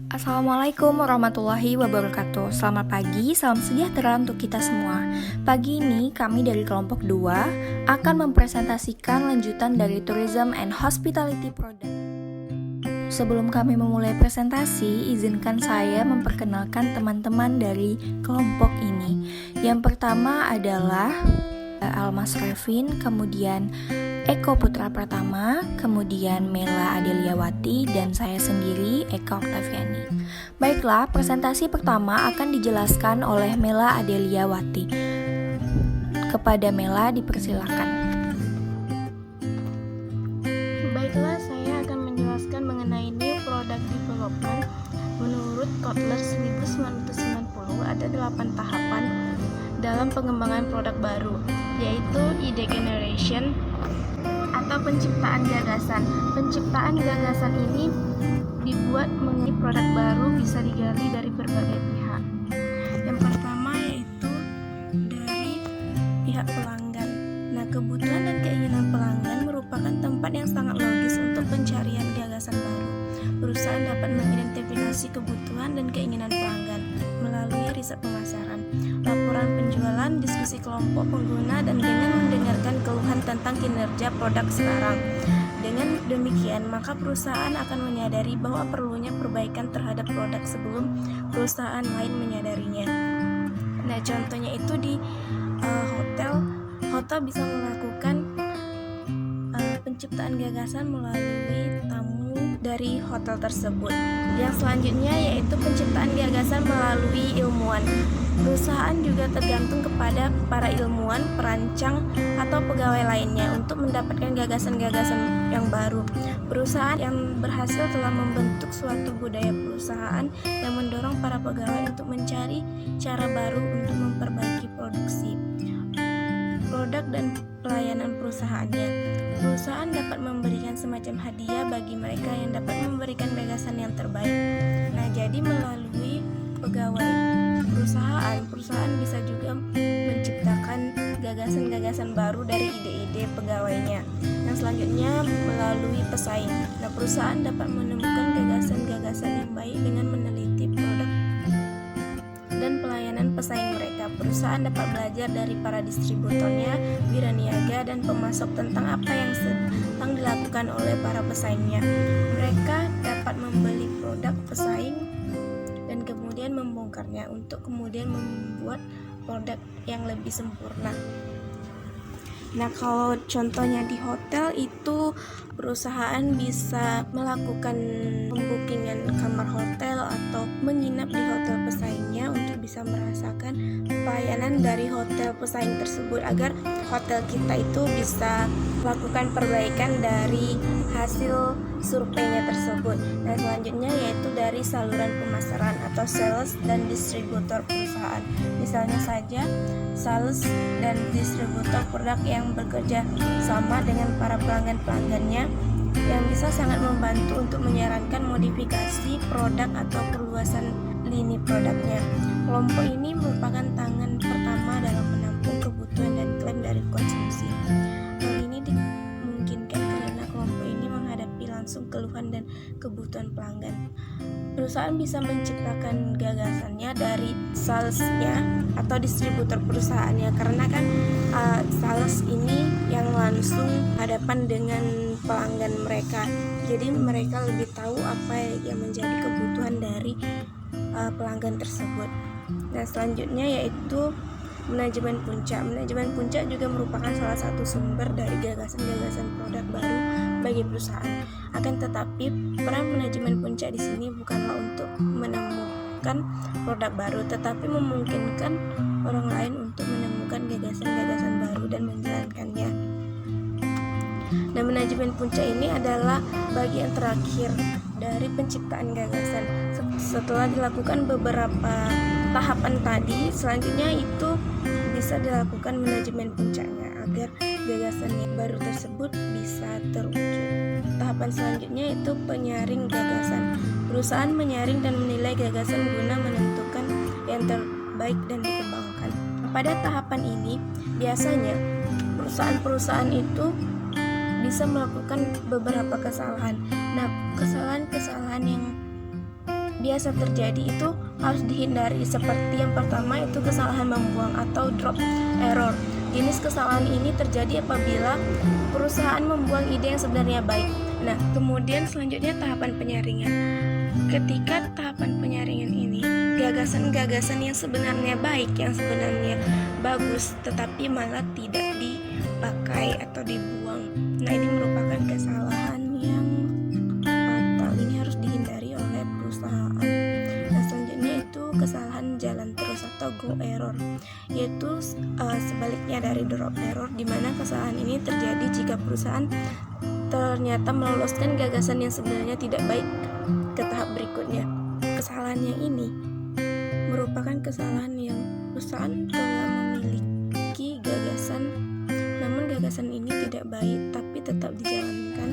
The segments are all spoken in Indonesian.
Assalamualaikum warahmatullahi wabarakatuh. Selamat pagi, salam sejahtera untuk kita semua. Pagi ini kami dari kelompok 2 akan mempresentasikan lanjutan dari Tourism and Hospitality Product. Sebelum kami memulai presentasi, izinkan saya memperkenalkan teman-teman dari kelompok ini. Yang pertama adalah Almas Revin, kemudian Eko Putra Pratama, kemudian Mela Adeliawati, dan saya sendiri, Eka Oktaviani. Baiklah, presentasi pertama akan dijelaskan oleh Mela Adeliawati. Kepada Mela dipersilakan. Baiklah, saya akan menjelaskan mengenai New Product Development. Menurut Kotler 1990, ada 8 tahapan dalam pengembangan produk baru, yaitu ide generation atau penciptaan gagasan. Penciptaan gagasan ini dibuat mengenai produk baru bisa digali dari berbagai pihak. Yang pertama yaitu dari pihak pelanggan. Nah, kebutuhan dan keinginan pelanggan merupakan tempat yang sangat logis untuk pencarian gagasan baru. Perusahaan dapat mengidentifikasi kebutuhan dan keinginan pelanggan melalui riset pemasaran, laporan penjualan, diskusi kelompok pengguna, dan dengan mendengarkan keluhan tentang kinerja produk sekarang. Dengan demikian, maka perusahaan akan menyadari bahwa perlunya perbaikan terhadap produk sebelum perusahaan lain menyadarinya. Nah, contohnya itu di hotel bisa melakukan penciptaan gagasan melalui tamu dari hotel tersebut. Yang selanjutnya yaitu penciptaan gagasan melalui ilmuwan. Perusahaan juga tergantung kepada para ilmuwan, perancang, atau pegawai lainnya untuk mendapatkan gagasan-gagasan yang baru. Perusahaan yang berhasil telah membentuk suatu budaya perusahaan yang mendorong para pegawai untuk mencari cara baru untuk memperbaiki produksi, produk, dan pelayanan perusahaannya. Perusahaan dapat memberikan semacam hadiah bagi mereka yang dapat memberikan gagasan yang terbaik. Nah, jadi melalui pegawai perusahaan bisa juga menciptakan gagasan-gagasan baru dari ide-ide pegawainya. Yang selanjutnya melalui pesaing. Nah, perusahaan dapat menemukan gagasan-gagasan yang baik dengan meneliti produk dan pelayanan pesaing mereka. Perusahaan dapat belajar dari para distributornya, wira niaga, dan pemasok tentang apa yang sedang dilakukan oleh para pesaingnya. Mereka dapat membeli produk pesaing dan kemudian membongkarnya untuk kemudian membuat produk yang lebih sempurna. Nah, kalau contohnya di hotel itu perusahaan bisa melakukan pembukingan kamar hotel atau menginap di hotel pesaingnya untuk bisa merasakan pelayanan dari hotel pesaing tersebut agar hotel kita itu bisa melakukan perbaikan dari hasil surveinya tersebut. Nah, selanjutnya yaitu dari saluran pemasaran atau sales dan distributor perusahaan. Misalnya saja sales dan distributor produk yang bekerja sama dengan para pelanggan-pelanggannya yang bisa sangat membantu untuk menyarankan modifikasi produk atau perluasan lini produknya. Kelompok ini merupakan tangan pertama dalam menampung kebutuhan dan klaim dari konsumsi. Hal ini dimungkinkan karena kelompok ini menghadapi langsung keluhan dan kebutuhan pelanggan. Perusahaan bisa menciptakan gagasannya dari salesnya atau distributor perusahaannya, karena kan sales ini yang langsung hadapan dengan pelanggan mereka. Jadi mereka lebih tahu apa yang menjadi kebutuhan dari pelanggan tersebut. Nah, selanjutnya yaitu manajemen puncak. Manajemen puncak juga merupakan salah satu sumber dari gagasan-gagasan produk baru bagi perusahaan. Akan tetapi, peran manajemen puncak di sini bukanlah untuk menemukan produk baru, tetapi memungkinkan orang lain untuk menemukan gagasan-gagasan baru dan menjalankannya. Nah, manajemen puncak ini adalah bagian terakhir dari penciptaan gagasan. Setelah dilakukan beberapa tahapan tadi, selanjutnya itu bisa dilakukan manajemen puncaknya agar gagasan yang baru tersebut bisa terwujud. Tahapan selanjutnya itu penyaring gagasan. Perusahaan menyaring dan menilai gagasan guna menentukan yang terbaik dan dikembangkan. Pada tahapan ini, biasanya perusahaan-perusahaan itu bisa melakukan beberapa kesalahan. Nah, kesalahan-kesalahan yang biasa terjadi itu harus dihindari. Seperti yang pertama itu kesalahan membuang atau drop error. Jenis kesalahan ini terjadi apabila perusahaan membuang ide yang sebenarnya baik. Nah, kemudian selanjutnya tahapan penyaringan. Ketika tahapan penyaringan ini, gagasan-gagasan yang sebenarnya baik, yang sebenarnya bagus, tetapi malah tidak dipakai atau dibuang. Nah, ini merupakan kesalahan yang fatal. Ini harus dihindari oleh perusahaan. Nah, selanjutnya itu kesalahan jalan terus atau go error, yaitu sebaliknya dari drop error, di mana kesalahan ini terjadi jika perusahaan ternyata meloloskan gagasan yang sebenarnya tidak baik ke tahap berikutnya. Kesalahan yang ini merupakan kesalahan yang perusahaan telah memiliki gagasan, namun gagasan ini tidak baik tapi tetap dijalankan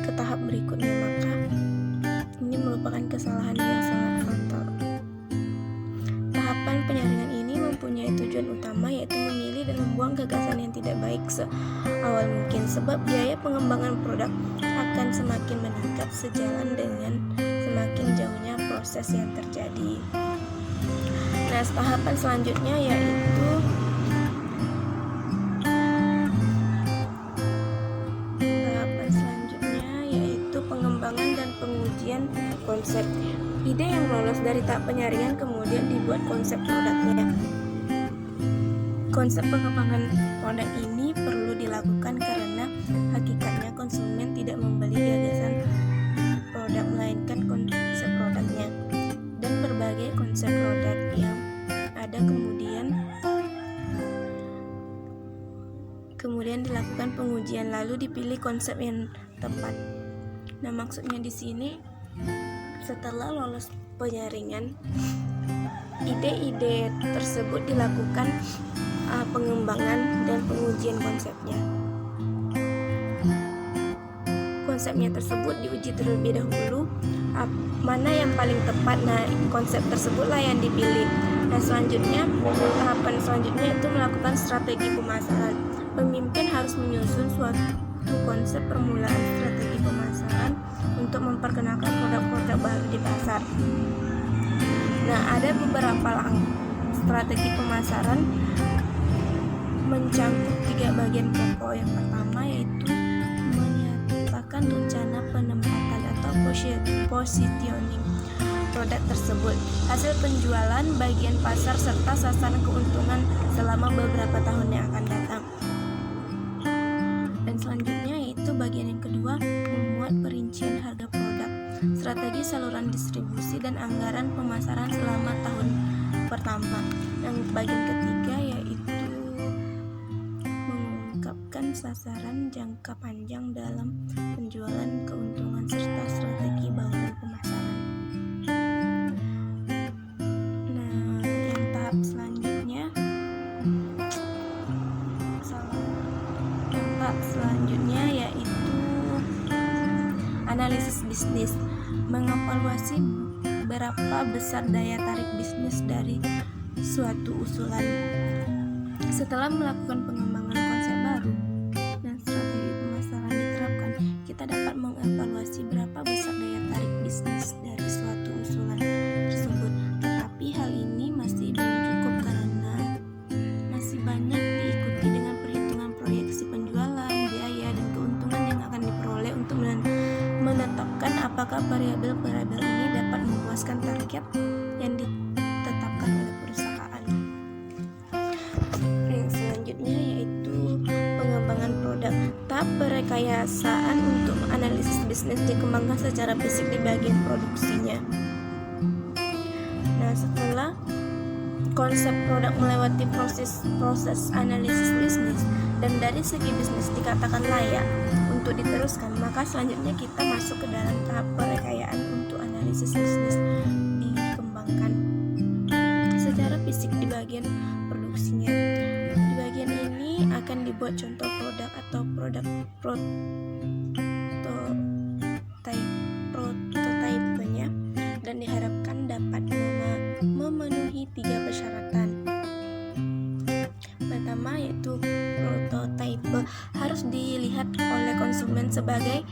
ke tahap berikutnya, maka ini merupakan kesalahan yang sangat fatal. Tahapan penyaringan ini mempunyai tujuan utama, yaitu memilih dan membuang gagasan yang tidak baik seawal mungkin, sebab biaya pengembangan produk akan semakin meningkat sejalan dengan semakin jauhnya proses yang terjadi. Nah, tahapan selanjutnya yaitu pengembangan dan pengujian konsep. Ide yang lolos dari tahap penyaringan kemudian dibuat konsep produknya. Konsep pengembangan produk ini perlu dilakukan karena hakikatnya konsumen tidak membeli gagasan produk, melainkan konsep produknya. Dan berbagai konsep produk yang ada kemudian dilakukan pengujian, lalu dipilih konsep yang tepat. Nah, maksudnya di sini setelah lolos penyaringan, ide-ide tersebut dilakukan pengembangan dan pengujian konsepnya. Konsepnya tersebut diuji terlebih dahulu, mana yang paling tepat. Nah, konsep tersebutlah yang dipilih. Nah, selanjutnya tahapan selanjutnya itu melakukan strategi pemasaran. Pemimpin harus menyusun suatu konsep permulaan strategi pemasaran untuk memperkenalkan produk-produk baru di pasar. Nah, ada beberapa strategi pemasaran mencakup 3 bagian pokok. Yang pertama yaitu menyatakan rencana penempatan atau positioning produk tersebut, hasil penjualan, bagian pasar, serta sasaran keuntungan selama beberapa tahun yang akan datang. Dan selanjutnya yaitu bagian yang kedua, membuat perincian harga produk, strategi saluran distribusi, dan anggaran pemasaran selama tahun pertama. Yang bagian ketiga yaitu mengungkapkan sasaran jangka panjang dalam penjualan, keuntungan, serta strategi bauran pemasaran. Nah, yang tahap selanjutnya yaitu analisis bisnis, mengevaluasi berapa besar daya tarik bisnis dari suatu usulan. Setelah melakukan pengembangan konsep baru dan strategi pemasaran diterapkan, kita dapat mengevaluasi berapa besar daya tarik bisnis dari suatu usulan tersebut. Tetapi hal ini masih belum cukup karena masih banyak diikuti dengan perhitungan proyeksi penjualan, biaya, dan keuntungan yang akan diperoleh untuk menetapkan apakah variabel-variabel ini dapat memuaskan target yang ditetapkan oleh perusahaan. Yang selanjutnya yaitu pengembangan produk. Tahap perekayasaan untuk analisis bisnis dikembangkan secara fisik di bagian produksinya. Nah, setelah konsep produk melewati proses analisis bisnis dan dari segi bisnis dikatakan layak untuk diteruskan, maka selanjutnya kita masuk ke dalam tahap perekayaan untuk analisis bisnis dikembangkan secara fisik di bagian produksinya. Di bagian ini akan dibuat contoh produk atau produk prototipenya dan diharapkan dapat memenuhi 3 persyaratan. Pertama yaitu prototipe harus dilihat oleh konsumen sebagai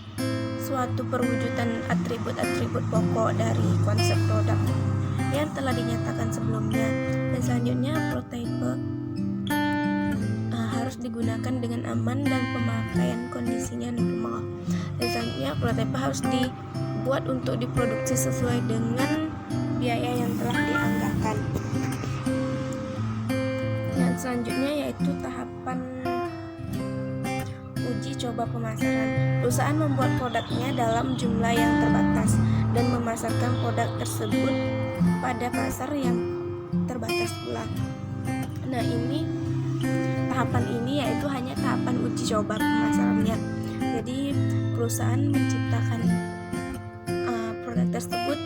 suatu suatu perwujudan atribut-atribut pokok dari konsep produk yang telah dinyatakan sebelumnya. Dan selanjutnya prototipe harus digunakan dengan aman dan pemakaian kondisinya normal. Dan selanjutnya prototipe harus dibuat untuk diproduksi sesuai dengan biaya yang telah dianggarkan. Dan selanjutnya yaitu tahapan uji coba pemasaran. Perusahaan membuat produknya dalam jumlah yang terbatas dan memasarkan produk tersebut pada pasar yang terbatas pula. Nah, tahapan ini yaitu hanya tahapan uji coba pemasarannya. Jadi perusahaan menciptakan produk tersebut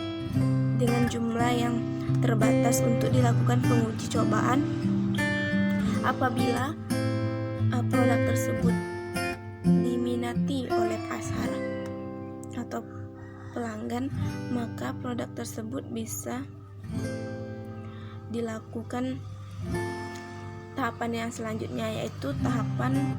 dengan jumlah yang terbatas untuk dilakukan penguji cobaan. Apabila produk tersebut diminati oleh pasar atau pelanggan, maka produk tersebut bisa dilakukan tahapan yang selanjutnya, yaitu tahapan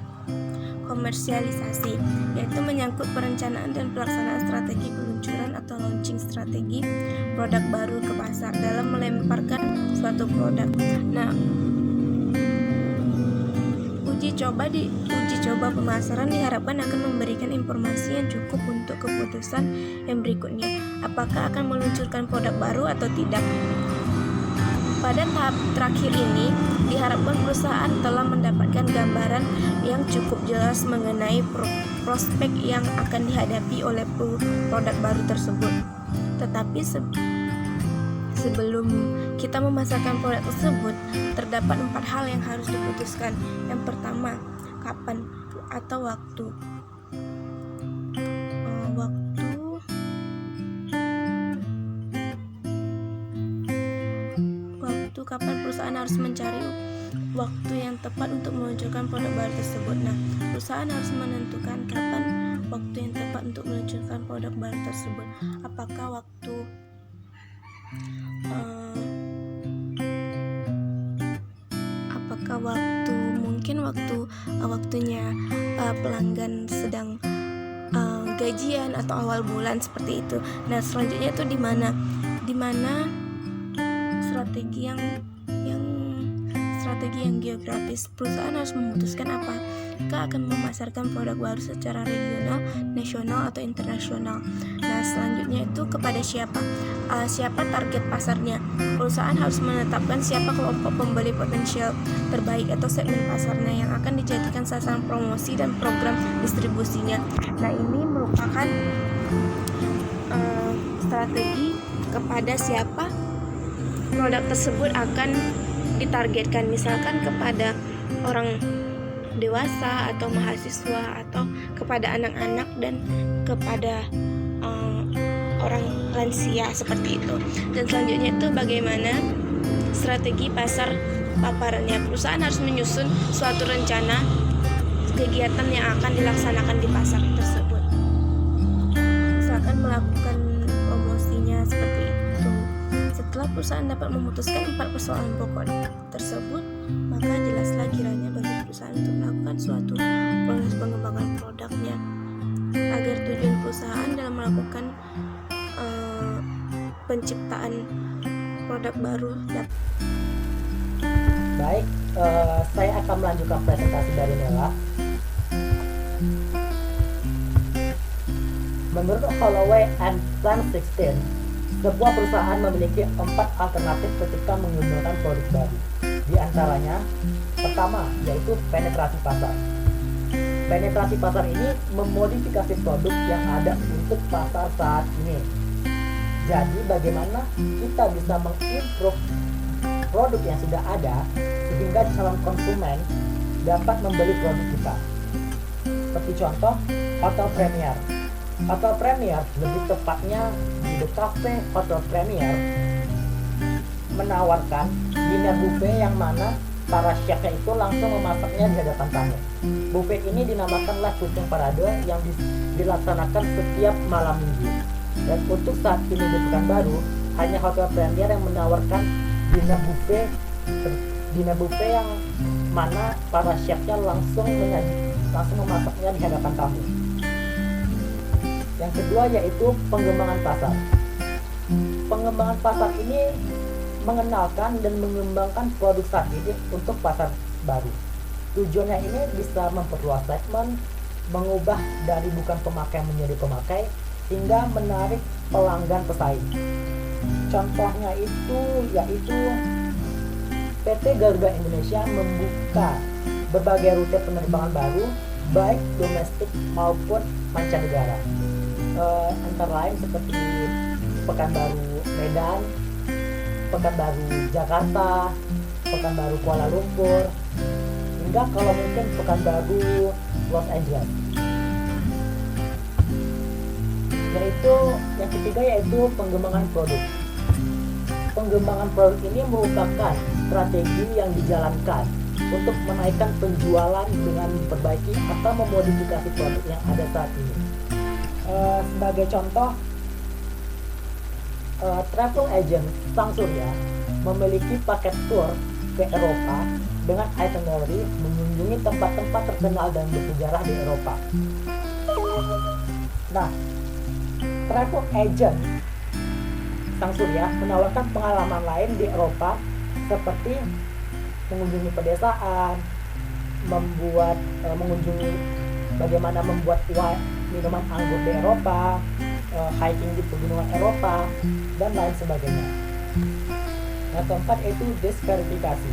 komersialisasi, yaitu menyangkut perencanaan dan pelaksanaan strategi peluncuran atau launching strategi produk baru ke pasar dalam melemparkan suatu produk. Nah, uji coba pemasaran diharapkan akan memberikan informasi yang cukup untuk keputusan yang berikutnya, apakah akan meluncurkan produk baru atau tidak. Pada tahap terakhir ini, diharapkan perusahaan telah mendapatkan gambaran yang cukup jelas mengenai prospek yang akan dihadapi oleh produk baru tersebut. Tetapi sebelum kita memasarkan produk tersebut, terdapat 4 hal yang harus diputuskan. Yang pertama, kapan atau waktu. Kapan perusahaan harus mencari waktu yang tepat untuk meluncurkan produk baru tersebut. Nah, perusahaan harus menentukan kapan waktu yang tepat untuk meluncurkan produk baru tersebut. Apakah waktunya pelanggan sedang gajian atau awal bulan seperti itu. Nah, selanjutnya itu di mana strategi yang geografis. Perusahaan harus memutuskan apakah akan memasarkan produk baru secara regional, nasional, atau internasional. Nah, selanjutnya itu kepada siapa target pasarnya. Perusahaan harus menetapkan siapa kelompok pembeli potensial terbaik atau segmen pasarnya yang akan dijadikan sasaran promosi dan program distribusinya. Nah, ini merupakan strategi kepada siapa produk tersebut akan ditargetkan, misalkan kepada orang dewasa atau mahasiswa atau kepada anak-anak dan kepada orang lansia seperti itu. Dan selanjutnya itu bagaimana strategi pasar paparannya. Perusahaan harus menyusun suatu rencana kegiatan yang akan dilaksanakan di pasar tersebut, misalkan melakukan promosinya seperti itu. Setelah perusahaan dapat memutuskan 4 persoalan pokok tersebut, maka jelaslah kiranya bagi perusahaan untuk melakukan suatu proses pengembangan produknya agar tujuan perusahaan dalam melakukan penciptaan produk baru. Baik, saya akan melanjutkan presentasi dari Nela. Menurut Holloway and Plan 16, sebuah perusahaan memiliki 4 alternatif ketika mengembangkan produk baru. Di antaranya, pertama yaitu penetrasi pasar. Penetrasi pasar ini memodifikasi produk yang ada untuk pasar saat ini. Jadi bagaimana kita bisa mengimprove produk yang sudah ada sehingga calon konsumen dapat membeli produk kita. Seperti contoh, Hotel Premier. Hotel Premier, lebih tepatnya di The Cafe Hotel Premier, menawarkan dinner buffet yang mana para chefnya itu langsung memasaknya di hadapan tamu. Buffet ini dinamakanlah Cooking Parade yang dilaksanakan setiap malam minggu. Dan untuk saat ini di Pekanbaru, hanya Hotel Premier yang menawarkan dinner buffet yang mana para chefnya langsung memasaknya di hadapan tamu. Yang kedua yaitu pengembangan pasar. Pengembangan pasar ini mengenalkan dan mengembangkan produk saat ini untuk pasar baru. Tujuannya ini bisa memperluas segmen, mengubah dari bukan pemakai menjadi pemakai, hingga menarik pelanggan pesaing. Contohnya itu yaitu PT Garuda Indonesia membuka berbagai rute penerbangan baru, baik domestik maupun mancanegara. Antara lain seperti Pekanbaru Medan, Pekanbaru Jakarta, Pekanbaru Kuala Lumpur, hingga kalau mungkin Pekanbaru Los Angeles. Yaitu yang ketiga yaitu pengembangan produk. Pengembangan produk ini merupakan strategi yang dijalankan untuk menaikkan penjualan dengan memperbaiki atau memodifikasi produk yang ada saat ini. Sebagai contoh, travel agent Sang Surya memiliki paket tour ke Eropa dengan itinerary mengunjungi tempat-tempat terkenal dan bersejarah di Eropa. Nah, travel agent Sang Surya menawarkan pengalaman lain di Eropa seperti mengunjungi pedesaan, mengunjungi bagaimana membuat minuman anggur di Eropa, hiking di pegunungan Eropa, dan lain sebagainya. Yang keempat yaitu disverifikasi.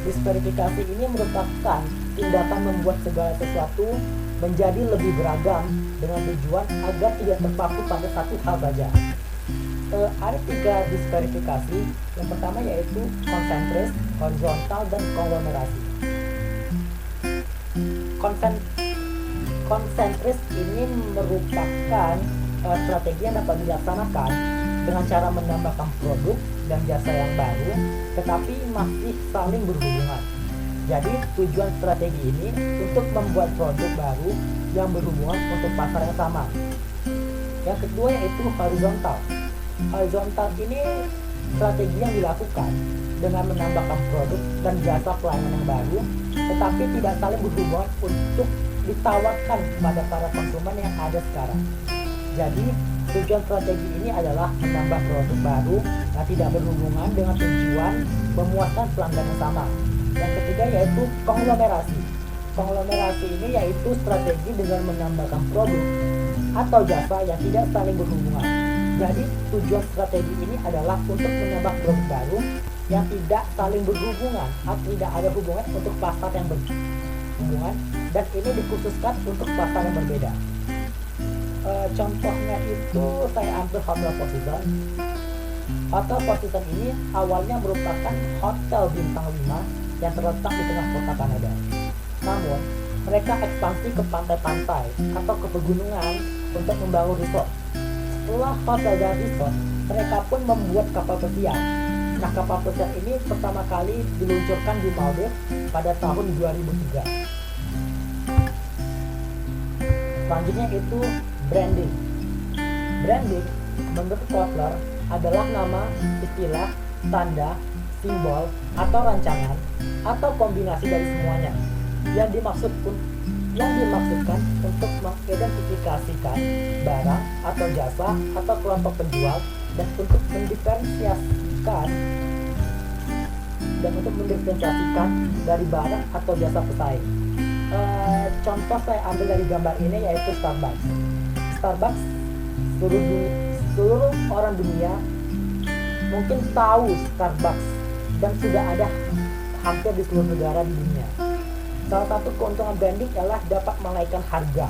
Disverifikasi ini merupakan tindakan membuat segala sesuatu menjadi lebih beragam dengan tujuan agar tidak terpaku pada satu hal saja. Ada 3 disverifikasi. Yang pertama yaitu konsentris, horizontal, dan konglomerasi. Konsentris ini merupakan strategi yang dapat dilaksanakan dengan cara menambahkan produk dan jasa yang baru, tetapi masih saling berhubungan. Jadi tujuan strategi ini untuk membuat produk baru yang berhubungan untuk pasar yang sama. Yang kedua yaitu horizontal. Horizontal ini strategi yang dilakukan dengan menambahkan produk dan jasa pelayanan yang baru, tetapi tidak saling berhubungan untuk ditawarkan kepada para konsumen yang ada sekarang. Jadi tujuan strategi ini adalah menambah produk baru yang tidak berhubungan dengan tujuan memuaskan pelanggan yang sama. Yang ketiga yaitu konglomerasi. Konglomerasi ini yaitu strategi dengan menambahkan produk atau jasa yang tidak saling berhubungan. Jadi tujuan strategi ini adalah untuk menambah produk baru yang tidak saling berhubungan atau tidak ada hubungan untuk pasar yang berhubungan, dan ini dikhususkan untuk pasar yang berbeda. Contohnya itu saya ambil Hotel Four Seasons. Hotel Four Seasons ini awalnya merupakan hotel bintang 5 yang terletak di tengah kota Kanada. Namun, mereka ekspansi ke pantai-pantai atau ke pegunungan untuk membangun resort. Setelah hotel dan resort, mereka pun membuat kapal pesiar. Nah, kapal pesiar ini pertama kali diluncurkan di Maldives pada tahun 2003. Selanjutnya itu branding. Branding menurut Kotler adalah nama, istilah, tanda, simbol, atau rancangan, atau kombinasi dari semuanya yang dimaksudkan untuk mengidentifikasikan barang atau jasa atau kelompok penjual dan untuk mendiferensiasikan dari barang atau jasa pesaing. Contoh saya ambil dari gambar ini yaitu Starbucks. Starbucks seluruh orang dunia mungkin tahu Starbucks dan sudah ada hampir di seluruh negara di dunia. Salah satu keuntungan branding adalah dapat menaikkan harga.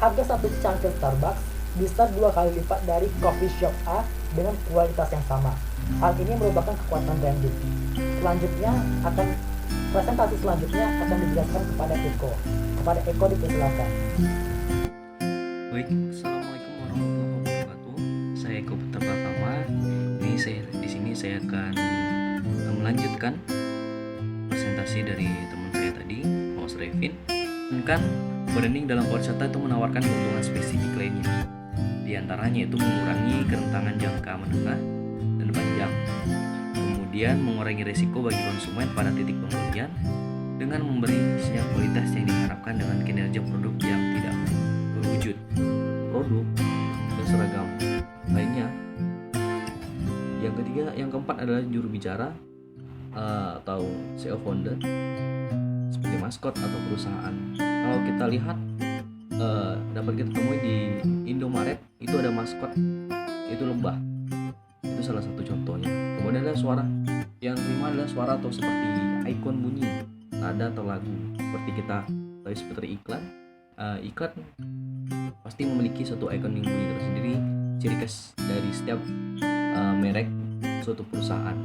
Harga satu cangkir Starbucks bisa 2 kali lipat dari coffee shop A dengan kualitas yang sama. Hal ini merupakan kekuatan branding. Presentasi selanjutnya akan dijelaskan kepada Eko. Kepada Eko dipersilakan. Baik, assalamualaikum warahmatullahi wabarakatuh. Saya Eko Putra Pratama. Di sini saya akan melanjutkan presentasi dari teman saya tadi, Mas Revin. Kan branding dalam pariwisata itu menawarkan keuntungan spesifik lainnya. Di antaranya itu mengurangi kerentanan jangka menengah dan panjang. Kemudian mengurangi risiko bagi konsumen pada titik pembelian dengan memberi sinyal kualitas yang diharapkan dengan kinerja produk yang tidak berwujud produk dan seragam lainnya. Yang ketiga, yang keempat adalah juru bicara atau CEO founder seperti maskot atau perusahaan. Kalau kita lihat dapat kita temui di Indomaret, itu ada maskot, itu lebah. Itu salah satu contohnya. Kemudian ada suara. Yang kelima adalah suara atau seperti ikon bunyi, nada atau lagu. Seperti kita tahu seperti iklan. Iklan pasti memiliki suatu ikon yang bunyi tersendiri, ciri khas dari setiap merek suatu perusahaan.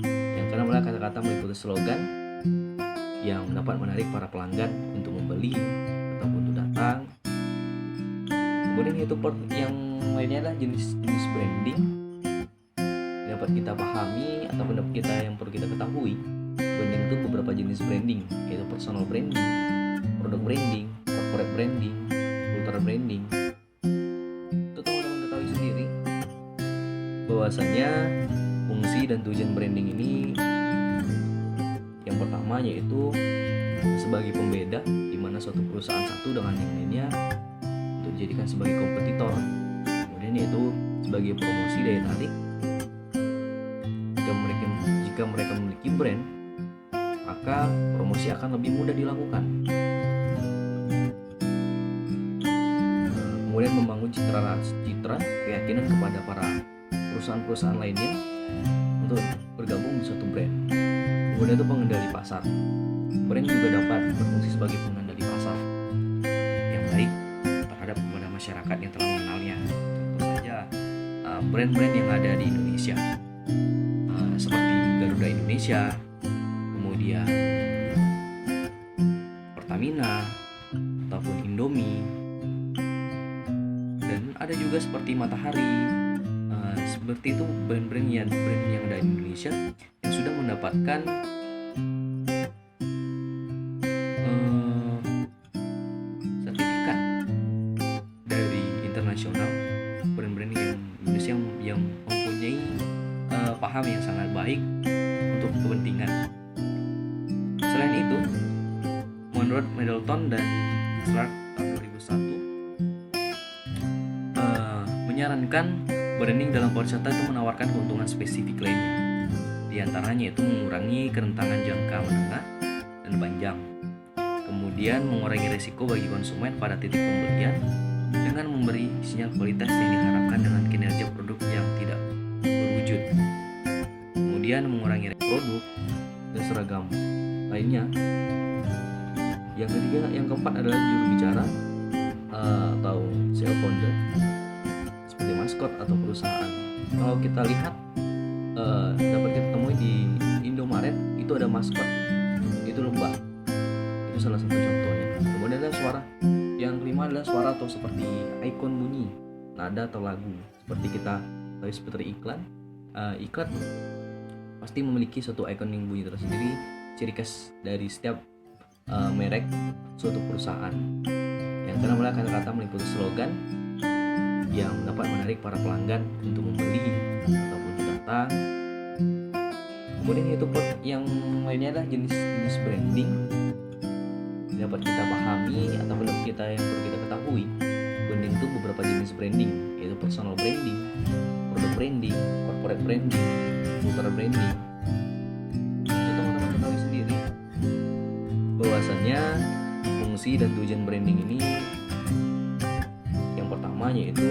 Yang keenam adalah kata-kata meliputi slogan yang dapat menarik para pelanggan untuk membeli ataupun untuk datang. Kemudian itu yang lainnya adalah jenis-jenis branding yang dapat kita pahami ataupun dapat kita yang perlu kita ketahui. Branding itu beberapa jenis branding, yaitu personal branding, product branding, corporate branding, ultra branding. Itu teman-teman ketahui sendiri bahwasannya fungsi dan tujuan branding ini yang pertama yaitu sebagai pembeda di mana suatu perusahaan satu dengan yang lainnya untuk dijadikan sebagai kompetitor. Kemudian yaitu sebagai promosi daya tarik. Jika mereka memiliki brand, maka promosi akan lebih mudah dilakukan. Kemudian membangun citra keyakinan kepada para perusahaan-perusahaan lainnya untuk bergabung di suatu brand. Kemudian itu pengendali pasar. Brand juga dapat berfungsi sebagai pengendali pasar yang baik terhadap kepada masyarakat yang telah mengenalnya. Contoh saja brand-brand yang ada di Indonesia, seperti Garuda Indonesia, kemudian Pertamina ataupun Indomie, dan ada juga seperti Matahari. Seperti itu brand yang ada di Indonesia yang sudah mendapatkan sertifikat dari internasional, brand-brand yang Indonesia yang mempunyai paham yang sangat baik untuk kepentingan. Selain itu, menurut Middleton dan Clark tahun 2001 menyarankan branding dalam pariwisata itu menawarkan keuntungan spesifik lainnya. Di antaranya itu mengurangi kerentanan jangka menengah dan panjang. Kemudian mengurangi risiko bagi konsumen pada titik pembelian dengan memberi sinyal kualitas yang diharapkan dengan kinerja produk yang tidak berwujud. Kemudian mengurangi produk dan seragam lainnya. Yang ketiga, yang keempat adalah juru bicara atau CEO founder seperti maskot atau perusahaan. Kalau kita lihat dapat kita temui di Indomaret, itu ada maskot, itu lebah. Itu salah satu contohnya. Kemudian ada suara. Yang kelima adalah suara atau seperti ikon bunyi, nada atau lagu. Seperti kita tahu seperti iklan. Iklan pasti memiliki suatu ikon yang bunyi tersendiri, ciri khas dari setiap merek suatu perusahaan. Yang keenam adalah kata-kata meliputi slogan yang dapat menarik para pelanggan untuk membeli ataupun datang. Kemudian itu yang lainnya adalah jenis-jenis branding yang dapat kita pahami ataupun dapat kita yang perlu kita ketahui. Branding itu beberapa jenis branding, yaitu personal branding, product branding, corporate branding, ultra branding. Itu teman-teman ketahui sendiri bahwasannya fungsi dan tujuan branding ini yang pertama yaitu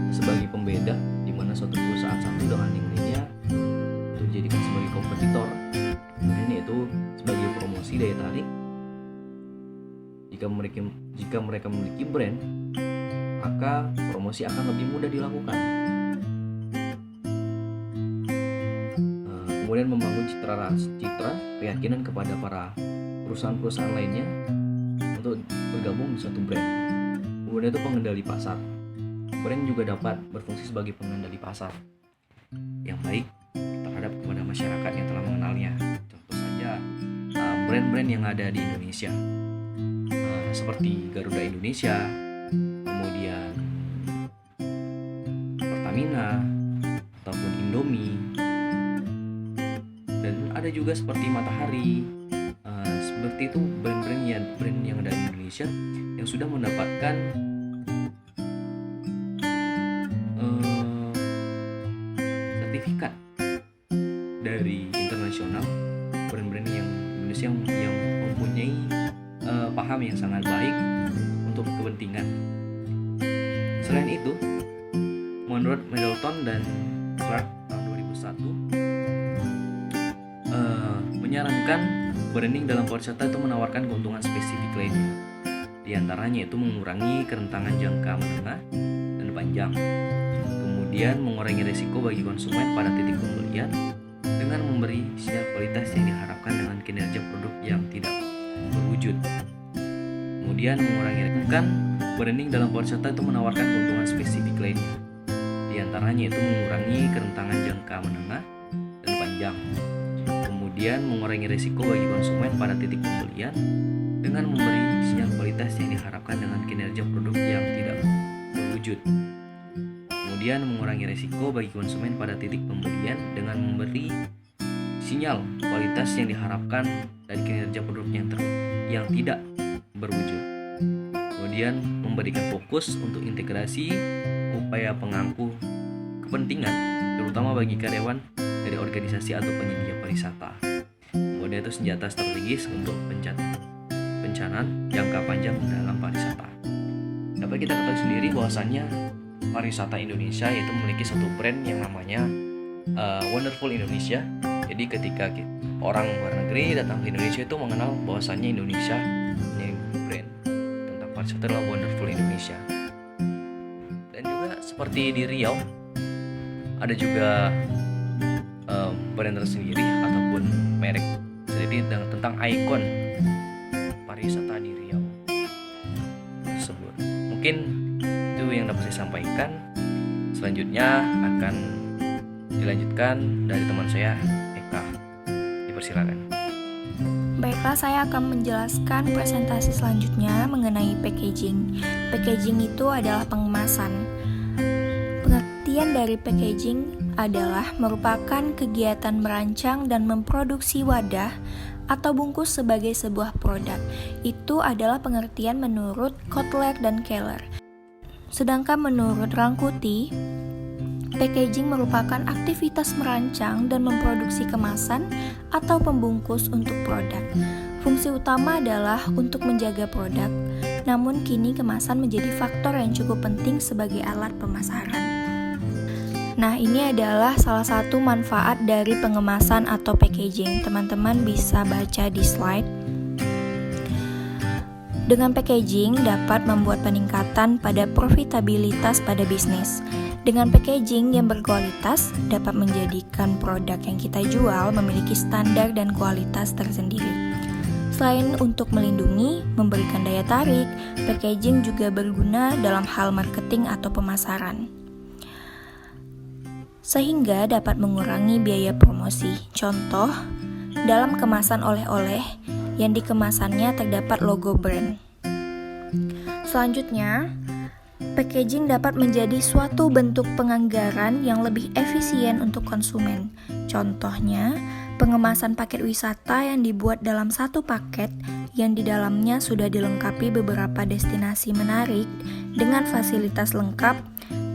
sebagai pembeda di mana suatu perusahaan satu dengan yang lainnya untuk dijadikan sebagai kompetitor. Kemudian yaitu sebagai promosi daya tarik. Jika mereka memiliki brand, maka promosi akan lebih mudah dilakukan. Kemudian membangun citra keyakinan kepada para perusahaan-perusahaan lainnya untuk bergabung di suatu brand. Kemudian itu pengendali pasar. Brand juga dapat berfungsi sebagai pengendali pasar yang baik terhadap kepada masyarakat yang telah mengenalnya. Contoh saja brand-brand yang ada di Indonesia, seperti Garuda Indonesia, kemudian Pertamina ataupun Indomie, dan ada juga seperti Matahari. Seperti itu brand yang ada di Indonesia yang sudah mendapatkan yang mempunyai paham yang sangat baik untuk kepentingan. Selain itu, menurut Middleton dan Clark tahun 2001 menyarankan branding dalam pariwisata itu menawarkan keuntungan spesifik lainnya. Di antaranya itu mengurangi kerentanan jangka menengah dan panjang, kemudian mengurangi risiko bagi konsumen pada titik pembelian dengan memberi sinyal kualitas yang diharapkan dengan kinerja produk yang tidak berwujud. Kemudian mengurangi branding dalam pariwisata itu menawarkan keuntungan spesifik lainnya. Di antaranya itu mengurangi kerentanan jangka menengah dan panjang, kemudian mengurangi risiko bagi konsumen pada titik pembelian dengan memberi sinyal kualitas yang diharapkan dengan kinerja produk yang tidak berwujud. Kemudian mengurangi risiko bagi konsumen pada titik pembelian dengan memberi sinyal kualitas yang diharapkan dari kinerja produk yang tidak berwujud. Kemudian memberikan fokus untuk integrasi upaya pengangkuh kepentingan, terutama bagi karyawan dari organisasi atau penyedia pariwisata. Kemudian itu senjata strategis untuk perencanaan jangka panjang dalam pariwisata. Dapat kita ketahui sendiri bahwasannya pariwisata Indonesia yaitu memiliki satu brand yang namanya Wonderful Indonesia. Jadi ketika orang luar negeri datang ke Indonesia itu mengenal bahwasannya Indonesia ini brand tentang pariwisata adalah Wonderful Indonesia. Dan juga seperti di Riau ada juga brand tersendiri ataupun merek sendiri tentang ikon pariwisata di Riau tersebut. Mungkin itu yang dapat saya sampaikan. Selanjutnya akan dilanjutkan dari teman saya, Eka. Dipersilakan. Baiklah, saya akan menjelaskan presentasi selanjutnya mengenai packaging. Packaging itu adalah pengemasan. Pengertian dari packaging adalah merupakan kegiatan merancang dan memproduksi wadah atau bungkus sebagai sebuah produk. Itu adalah pengertian menurut Kotler dan Keller. Sedangkan menurut Rangkuti, packaging merupakan aktivitas merancang dan memproduksi kemasan atau pembungkus untuk produk. Fungsi utama adalah untuk menjaga produk, namun kini kemasan menjadi faktor yang cukup penting sebagai alat pemasaran. Nah, ini adalah salah satu manfaat dari pengemasan atau packaging. Teman-teman bisa baca di slide. Dengan packaging dapat membuat peningkatan pada profitabilitas pada bisnis. Dengan packaging yang berkualitas dapat menjadikan produk yang kita jual memiliki standar dan kualitas tersendiri. Selain untuk melindungi, memberikan daya tarik, packaging juga berguna dalam hal marketing atau pemasaran, sehingga dapat mengurangi biaya promosi. Contoh, dalam kemasan oleh-oleh yang di kemasannya terdapat logo brand. Selanjutnya, packaging dapat menjadi suatu bentuk penganggaran yang lebih efisien untuk konsumen. Contohnya, pengemasan paket wisata yang dibuat dalam satu paket yang di dalamnya sudah dilengkapi beberapa destinasi menarik dengan fasilitas lengkap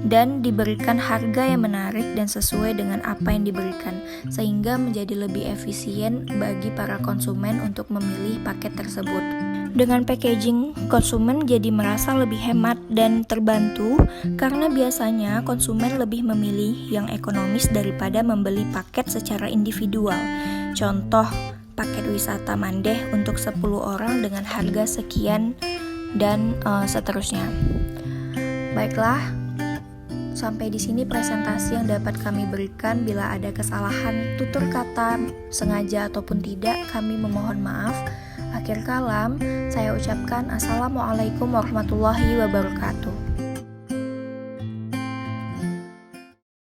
dan diberikan harga yang menarik dan sesuai dengan apa yang diberikan, sehingga menjadi lebih efisien bagi para konsumen untuk memilih paket tersebut. Dengan packaging, konsumen jadi merasa lebih hemat dan terbantu karena biasanya konsumen lebih memilih yang ekonomis daripada membeli paket secara individual. Contoh, paket wisata Mandeh untuk 10 orang dengan harga sekian dan seterusnya. Baiklah, sampai di sini presentasi yang dapat kami berikan. Bila ada kesalahan tutur kata sengaja ataupun tidak, kami memohon maaf. Akhir kalam, saya ucapkan Assalamualaikum warahmatullahi wabarakatuh.